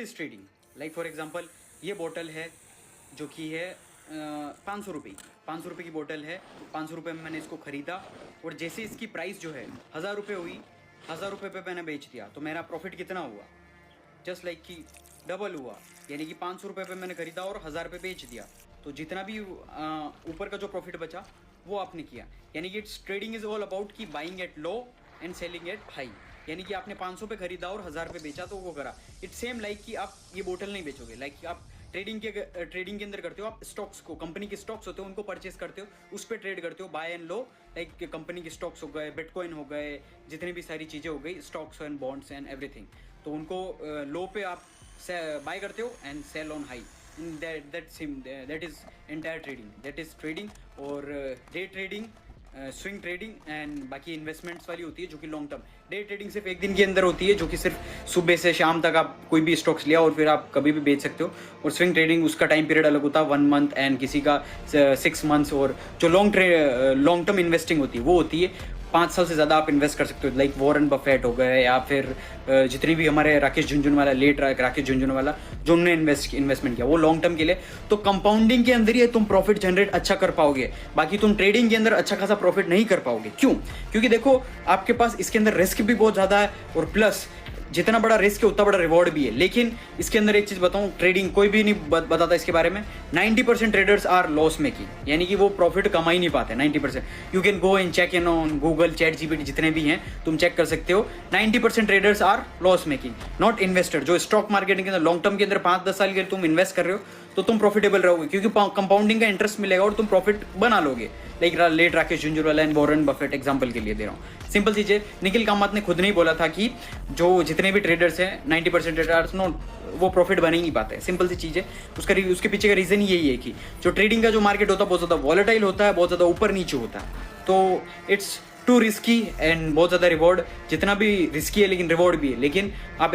Is trading? Like for example ये बोतल है जो कि है 500 रुपये की, 500 रुपये की बोतल है। 500 रुपये में मैंने इसको ख़रीदा और जैसे इसकी प्राइस जो है 1000 रुपये हुई, 1000 रुपये पे मैंने बेच दिया, तो मेरा प्रॉफिट कितना हुआ? जस्ट लाइक कि डबल हुआ। यानी कि 500 रुपये पे मैंने ख़रीदा और 1000 रुपये बेच दिया, तो जितना भी ऊपर का जो प्रॉफिट बचा वो आपने किया। यानी कि it's trading is all about कि buying at low and selling at high. यानी कि आपने 500 पे खरीदा और 1000 पे बेचा, तो वो करा। इट्स सेम लाइक कि आप ये बोतल नहीं बेचोगे, लाइक आप ट्रेडिंग के अंदर करते हो, आप स्टॉक्स को, कंपनी के स्टॉक्स होते हो उनको परचेस करते हो, उस पर ट्रेड करते हो, buy and low. Like company के स्टॉक्स हो गए, बिटकॉइन हो गए, जितनी भी सारी चीज़ें हो गई, stocks and bonds and everything, तो उनको लो पे आप बाय करते हो and sell on high. That is entire trading, that is trading. और day trading, swing trading and बाकी इन्वेस्टमेंट्स वाली होती है जो कि लॉन्ग टर्म। डे ट्रेडिंग सिर्फ एक दिन के अंदर होती है, जो कि सिर्फ सुबह से शाम तक आप कोई भी स्टॉक्स लिया और फिर आप कभी भी बेच सकते हो। और स्विंग ट्रेडिंग उसका टाइम पीरियड अलग होता है, 1 मंथ एंड किसी का 6 मंथ्स। और जो लॉन्ग टर्म इन्वेस्टिंग होती है वो होती है 5 साल से ज़्यादा आप इन्वेस्ट कर सकते हो। लाइक वॉरेन बफेट हो गए, या फिर जितनी भी हमारे राकेश झुनझुनवाला, लेट राकेश झुनझुनवाला, जो उन्होंने इन्वेस्टमेंट किया वो लॉन्ग टर्म के लिए। तो कंपाउंडिंग के अंदर ही तुम प्रॉफिट जनरेट अच्छा कर पाओगे, बाकी तुम ट्रेडिंग के अंदर अच्छा खासा प्रॉफिट नहीं कर पाओगे। क्यों? क्योंकि देखो आपके पास इसके अंदर रिस्क भी बहुत ज़्यादा है, और प्लस जितना बड़ा रिस्क है उतना बड़ा रिवॉर्ड भी है। लेकिन इसके अंदर एक चीज़ बताऊं, ट्रेडिंग कोई भी नहीं बताता इसके बारे में, 90% ट्रेडर्स आर लॉस मेकिंग, यानी कि वो प्रॉफिट कमा ही नहीं पाते 90%। You can go and check in on Google, ChatGPT, जितने भी हैं तुम चेक कर सकते हो। 90% traders are loss making, not investor. जो स्टॉक मार्केट के अंदर लॉन्ग टर्म के अंदर 5-10 साल के लिए तुम इन्वेस्ट कर रहे हो, तो तुम प्रॉफिटेबल रहोगे, क्योंकि कंपाउंडिंग का इंटरेस्ट मिलेगा और तुम प्रॉफिट बना लोगे। Like let Rakesh Jhunjhunwala and Warren Buffett example के लिए दे रहा हूँ। सिंपल चीज़ है, निखिल कामत ने खुद नहीं बोला था कि जो जितने भी ट्रेडर्स हैं 90% ट्रेडर्स नो वो प्रॉफिट बन ही नहीं पाते। सिंपल सी चीज़ है, उसके पीछे का रीज़न यही है कि जो ट्रेडिंग का जो मार्केट होता है बहुत ज़्यादा वॉलेटाइल होता है, बहुत ज़्यादा ऊपर नीचे होता है, तो इट्स टू रिस्की एंड बहुत ज़्यादा रिवॉर्ड। जितना भी रिस्की है लेकिन रिवॉर्ड भी है, लेकिन आप